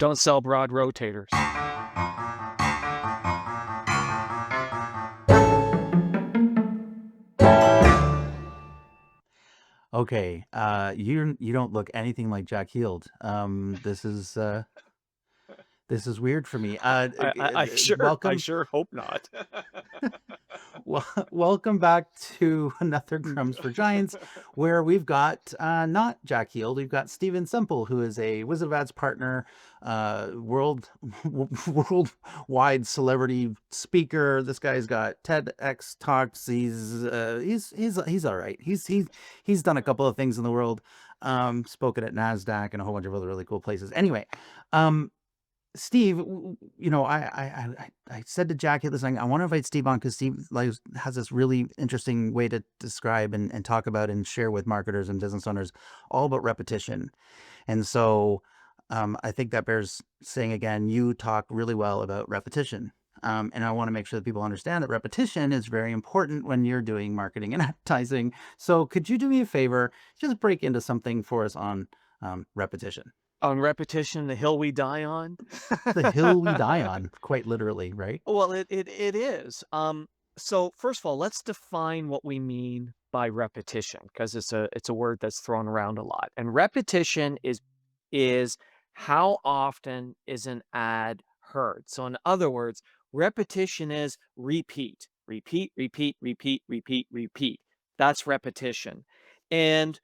Don't sell broad rotators. Okay, you don't look anything like Jack Heald. This is weird for me. I Welcome, sure hope not. well, welcome back to another Grumps for Giants, where we've got not Jack Heald, we've got Steven Semple, who is a Wizard of Ads partner, worldwide celebrity speaker. This guy's got TEDx talks. He's all right. He's done a couple of things in the world. Spoken at NASDAQ and a whole bunch of other really cool places. Anyway, um, Steve, I said to Jackie this thing, I want to invite Steve on because Steve like has this really interesting way to describe and talk about and share with marketers and business owners all about repetition. And so I think that bears saying again, you talk really well about repetition. And I want to make sure that people understand that repetition is very important when you're doing marketing and advertising. So could you do me a favor, just break into something for us on repetition? On repetition, the hill we die on. The hill we die on, quite literally, right? Well, it is. So first of all, let's define what we mean by repetition, because it's a word that's thrown around a lot. And repetition is how often is an ad heard. So in other words, repetition is repeat, repeat, repeat, repeat, repeat, repeat. That's repetition. And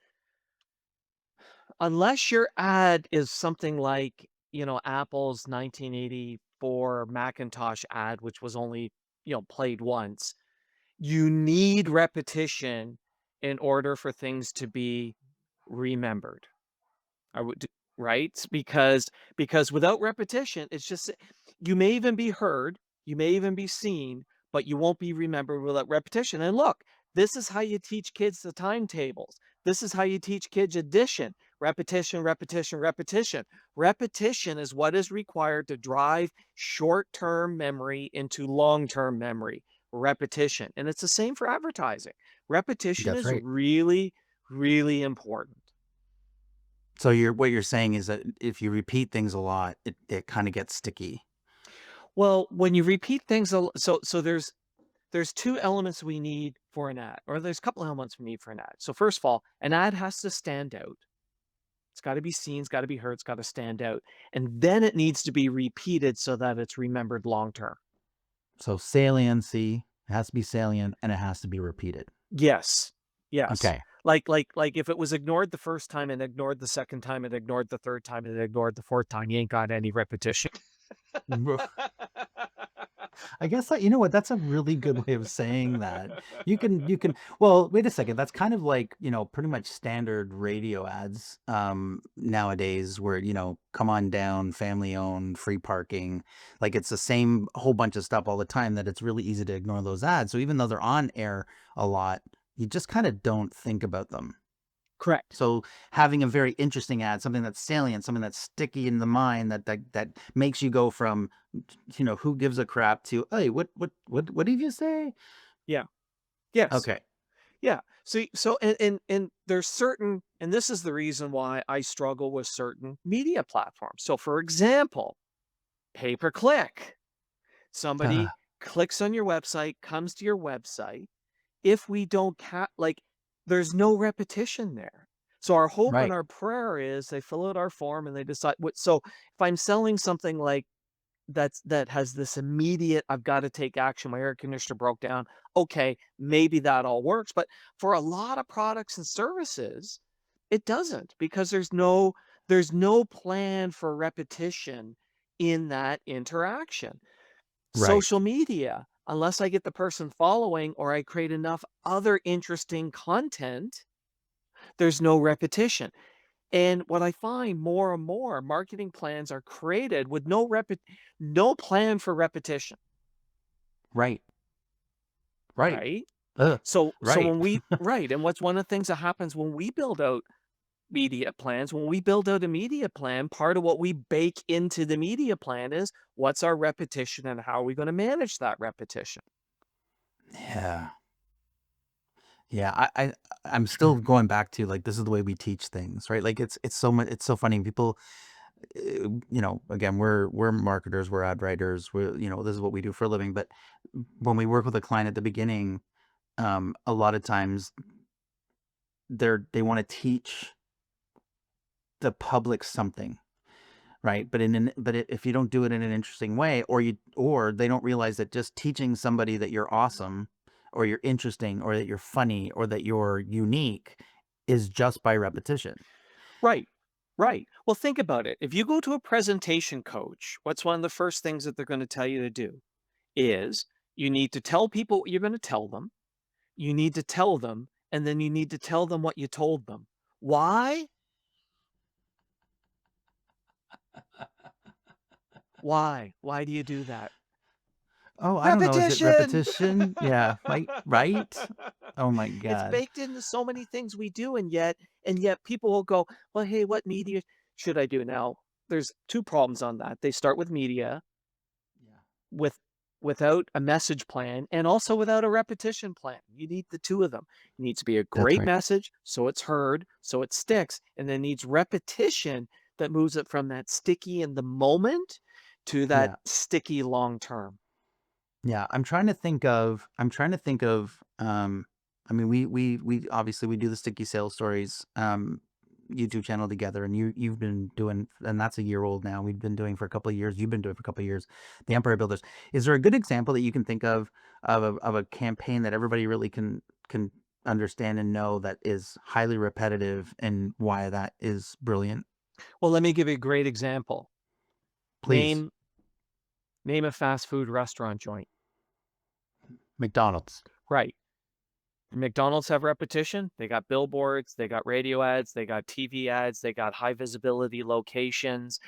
unless your ad is something like, Apple's 1984 Macintosh ad, which was only, played once, you need repetition in order for things to be remembered. I would, right? Because without repetition, it's just you may even be heard, you may even be seen, but you won't be remembered without repetition. And look, this is how you teach kids the timetables. This is how you teach kids addition. Repetition, repetition, repetition. Repetition is what is required to drive short-term memory into long-term memory. Repetition. And it's the same for advertising. Repetition That's is right. really, really important. So what you're saying is that if you repeat things a lot, it kind of gets sticky. Well, when you repeat things, so there's two elements we need for an ad, or there's a couple elements we need for an ad. So first of all, an ad has to stand out. It's got to be seen, it's got to be heard, it's got to stand out, and then it needs to be repeated so that it's remembered long term. So saliency has to be salient and it has to be repeated. Yes, yes. Okay. Like if it was ignored the first time and ignored the second time and ignored the third time and ignored the fourth time, you ain't got any repetition. I guess that, you know what, that's a really good way of saying that. You can well, wait a second. That's kind of like, pretty much standard radio ads nowadays where, come on down, family owned, free parking. Like it's the same whole bunch of stuff all the time that it's really easy to ignore those ads. So even though they're on air a lot, you just kind of don't think about them. Correct. So having a very interesting ad, something that's salient, something that's sticky in the mind that makes you go from, who gives a crap to, hey, what did you say? Yeah. Yes. Okay. Yeah. So and there's certain, and this is the reason why I struggle with certain media platforms. So for example, pay per click. Uh, Somebody clicks on your website, comes to your website. If we don't like, there's no repetition there. So our hope and right. our prayer is they fill out our form and they decide what. So if I'm selling something like that has this immediate, "I've gotta take action, my air conditioner broke down." Okay, maybe that all works, but for a lot of products and services, it doesn't, because there's no plan for repetition in that interaction. Right. Social media, unless I get the person following or I create enough other interesting content, there's no repetition. And what I find more and more, marketing plans are created with no plan for repetition, Right. Right. right? Ugh. So Right. when we right, and what's one of the things that happens when we build out media plans, when we build out a media plan, part of what we bake into the media plan is what's our repetition and how are we gonna manage that repetition? Yeah. Yeah. I'm still going back to like this is the way we teach things, right? Like it's so much it's so funny. People Again, we're marketers, we're ad writers, this is what we do for a living. But when we work with a client at the beginning, a lot of times they want to teach the public something, right? If you don't do it in an interesting way, or they don't realize that just teaching somebody that you're awesome, or you're interesting, or that you're funny, or that you're unique, is just by repetition. Right. Right. Well, think about it. If you go to a presentation coach, what's one of the first things that they're going to tell you to do is you need to tell people what you're going to tell them. You need to tell them, and then you need to tell them what you told them. Why? Why? Why do you do that? Oh, I don't know. Is it Repetition. repetition? Yeah, right? Oh my It's god. baked into so many things we do, and yet people will go, "Well, hey, what media should I do?" Now, there's 2 problems on that. They start with media, Yeah, with without a message plan, and also without a repetition plan. You need the 2 of them. It needs to be a that's great right. message, so it's heard, so it sticks, and then needs repetition that moves it from that sticky in the moment to that Yeah. sticky long term. Yeah, I'm trying to think of, I mean, we obviously we do the sticky sales stories, YouTube channel together, and you've been doing, and that's a year old now. We've been doing for a couple of years. You've been doing for a couple of years. The Empire Builders. Is there a good example that you can think of a campaign that everybody really can understand and know, that is highly repetitive, and why that is brilliant? Well, let me give you a great example. Please. Name name a fast food restaurant joint. McDonald's. Right. McDonald's have repetition. They got billboards, they got radio ads, they got TV ads, they got high visibility locations.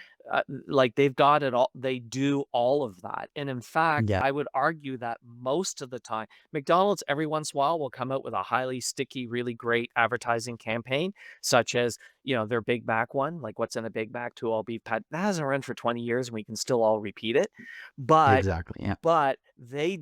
Like they've got it all. They do all of that. And in fact, Yeah. I would argue that most of the time, McDonald's every once in a while will come out with a highly sticky, really great advertising campaign, such as, their Big Mac one, like what's in a Big Mac, two all beef pat. That hasn't run for 20 years and we can still all repeat it. But Exactly. Yeah. but they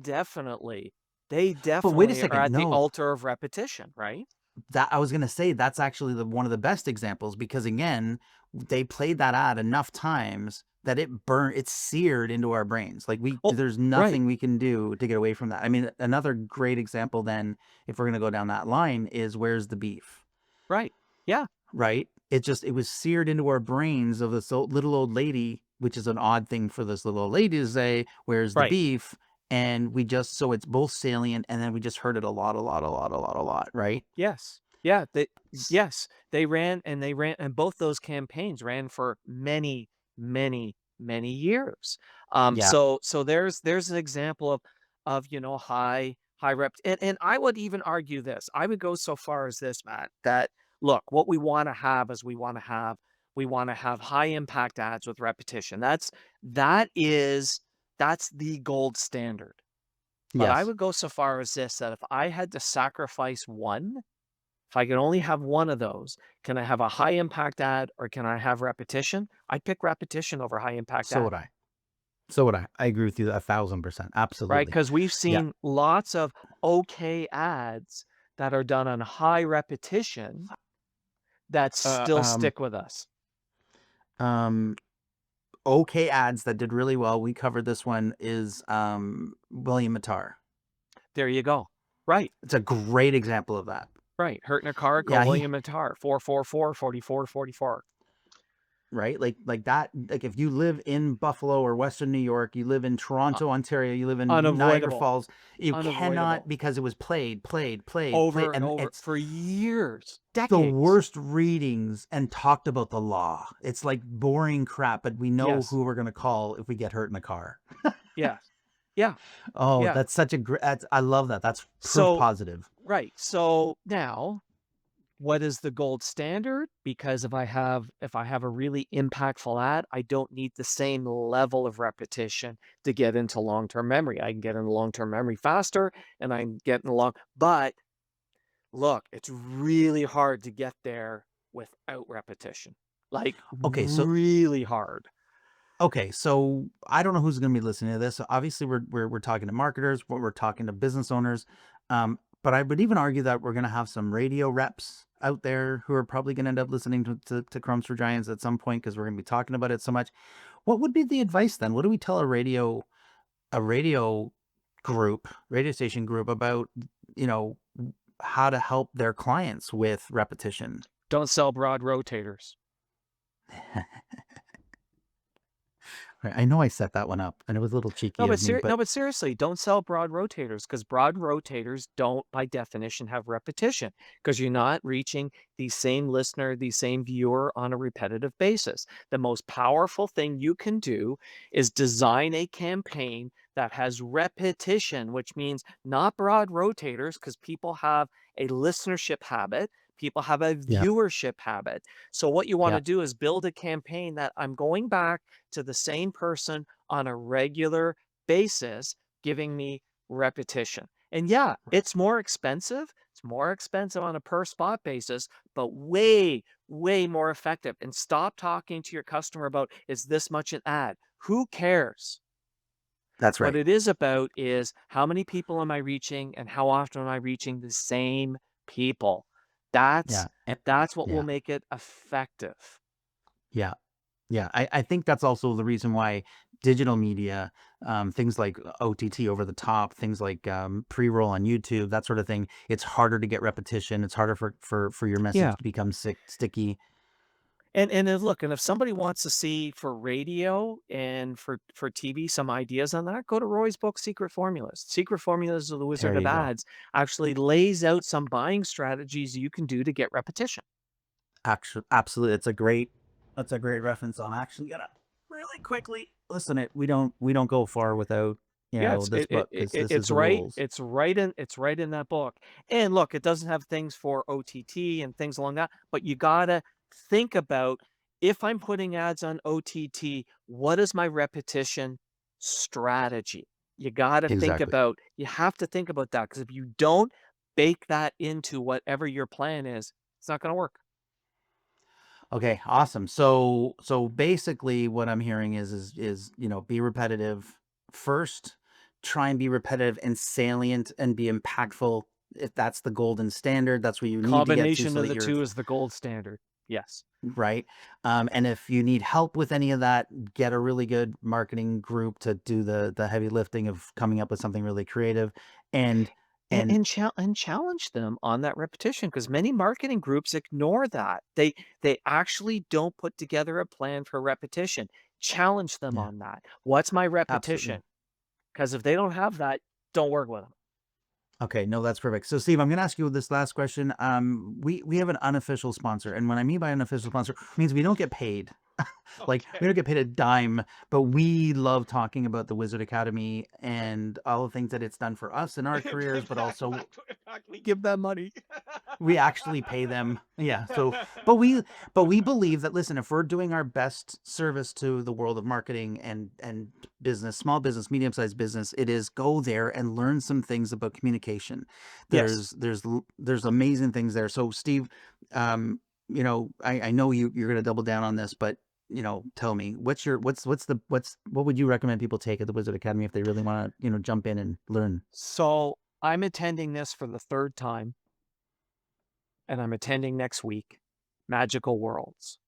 But wait a definitely are second. at the No. altar of repetition, right? That I was gonna say, that's actually one of the best examples, because again, they played that ad enough times that it's seared into our brains. Like, Oh, there's right, nothing we can do to get away from that. I mean, another great example then, if we're gonna go down that line, is Where's the Beef? right. Yeah, Right? It was seared into our brains of this little old lady, which is an odd thing for this little old lady to say, "Where's the right. beef?" And we just so it's both salient, and then we just heard it a lot, a lot, a lot, a lot, a lot, right? Yes. Yeah, S yes, they ran, and both those campaigns ran for many, many, many years. Yeah. So there's an example of, high rep, and I would even argue this. I would go so far as this, Matt, that look, what we wanna have is we wanna have high impact ads with repetition. That is that's the gold standard. But I Yes. would go so far as this, that if I had to sacrifice one, if I could only have one of those, can I have a high impact ad or can I have repetition? I'd pick repetition over high impact So ad, would I. So would I. I agree with you 1,000%. right? Absolutely. Because we've Yeah. seen lots of okay ads that are done on high repetition that Uh, still um, stick with us. um, okay ads that did really well, we covered this one, is, William Mattar. There you go. Right, It's a great example of that. right. Hurt in a car, call Yeah, William and Tar, 444-4444. right? Like that, like, if you live in Buffalo or Western New York, you live in Uh, Toronto, Ontario, you live in Niagara unavoidable, Falls, you cannot, unavoidable. because it was played, Over and and over it's for years, the decades. worst readings, and talked about the law. It's like boring crap, but we know Yes, who we're gonna call if we get hurt in a car. yes. Yeah, Oh, yeah. that's such a great. I love that. That's proof So positive. right, so now, what is the gold standard? Because if I have a really impactful ad, I don't need the same level of repetition to get into long-term memory. I can get into long-term memory faster, and I can get in long but look, it's really hard to get there without repetition, like, Okay, so really hard. I don't know who's going to be listening to this. So obviously, we're talking to marketers, we're talking to business owners, but I would even argue that we're going to have some radio reps out there who are probably going to end up listening to Crumbs for Giants at some point because we're going to be talking about it so much. What would be the advice then? What do we tell a radio station group about, you know, how to help their clients with repetition? Don't sell broad rotators. Right, I know I set that one up, and it was a little cheeky of me, No, but but seriously, don't sell broad rotators because broad rotators don't, by definition, have repetition because you're not reaching the same listener, the same viewer on a repetitive basis. The most powerful thing you can do is design a campaign that has repetition, which means not broad rotators because people have a listenership habit. People have a yeah, viewership habit. So, what you want yeah, to do is build a campaign that I'm going back to the same person on a regular basis, giving me repetition. And yeah, it's more expensive. It's more expensive on a per spot basis, but way, way more effective. And stop talking to your customer about, is this much an ad? Who cares? that's What right. it is about is how many people am I reaching and how often am I reaching the same people? That's Yeah, and that's what will yeah, make it effective. yeah. Yeah, I think that's also the reason why digital media, things like OTT, over the top, things like pre-roll on YouTube, that sort of thing, it's harder to get repetition. It's harder for your message Yeah. to become sticky. And then look, and if somebody wants to see for radio and for TV some ideas on that, go to Roy's book, Secret Formulas. Secret Formulas of the There Wizard of you go. Ads actually lays out some buying strategies you can do to get repetition. Actually, absolutely, that's a great reference. I'm actually gonna really quickly listen. We don't go far without Yeah, this book because this is the rules. it's right in that book. And look, it doesn't have things for OTT and things along that, but you gotta think about, if I'm putting ads on OTT, what is my repetition strategy? Exactly. You have to think about that because if you don't bake that into whatever your plan is, it's not gonna work. Okay, awesome. So basically what I'm hearing is, be repetitive first, try and be repetitive and salient and be impactful. If that's the golden standard, that's where you need to get to Combination so of that the you're 2 is the gold standard. Yes. right. And if you need help with any of that, get a really good marketing group to do the heavy lifting of coming up with something really creative and And and challenge them on that repetition because many marketing groups ignore that. They actually don't put together a plan for repetition. Challenge them yeah, on that. What's my absolutely. repetition? Because if they don't have that, don't work with them. Okay, no, that's perfect. So, Steve, I'm going to ask you this last question. We have an unofficial sponsor, and what I mean by unofficial sponsor means we don't get paid. Like we don't Okay. get paid a dime, but we love talking about the Wizard Academy and all the things that it's done for us in our careers, but also In fact, we give them money. we actually pay them. Yeah. So, but we believe that, listen, if we're doing our best service to the world of marketing and business, small business, medium sized business, it is go there and learn some things about communication. Yes. There's amazing things there. So, Steve, I know you're going to double down on this, but tell me what would you recommend people take at the Wizard Academy if they really want to jump in and learn? So I'm attending this for the third time, and I'm attending next week, Magical Worlds.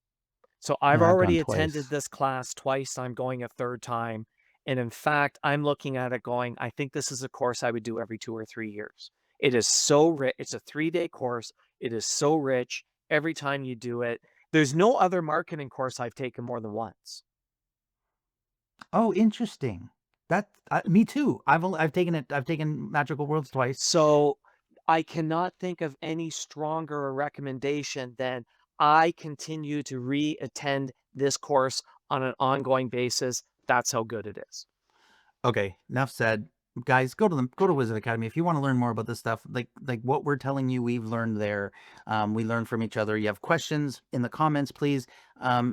So I've I've gone already attended twice. this class twice. I'm going a third time. And in fact, I'm looking at it going, I think this is a course I would do every 2 or 3 years. It is so rich. It's a 3-day course. It is so rich every time you do it. There's no other marketing course I've taken more than once. Oh, interesting. Me too. I've taken Magical Worlds twice. So I cannot think of any stronger a recommendation than I continue to re-attend this course on an ongoing basis. That's how good it is. Okay, enough said. Guys, go to Wizard Academy if you want to learn more about this stuff. Like what we're telling you, we've learned there. We learn from each other. You have questions in the comments, please.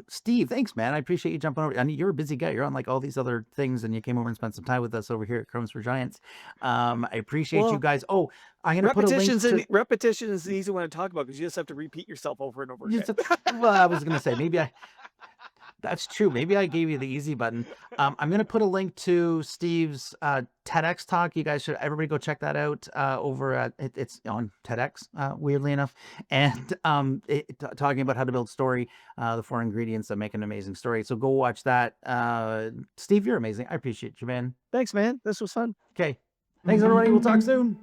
Steve, thanks, man. I appreciate you jumping over. I mean, you're a busy guy. You're on like all these other things, and you came over and spent some time with us over here at Crumbs for Giants. I appreciate you Well, guys. Oh, I'm gonna put a link to repetition is the easy one to talk about because you just have to repeat yourself over and over just. again. Well, I was gonna say maybe I. That's true. Maybe I gave you the easy button. I'm going to put a link to Steve's TEDx talk. You guys should everybody go check that out over at it's on TEDx, weirdly enough, and talking about how to build story, the four ingredients that make an amazing story. So go watch that. Steve, you're amazing. I appreciate you, man. Thanks, man. This was fun. Okay, thanks everybody. We'll talk soon.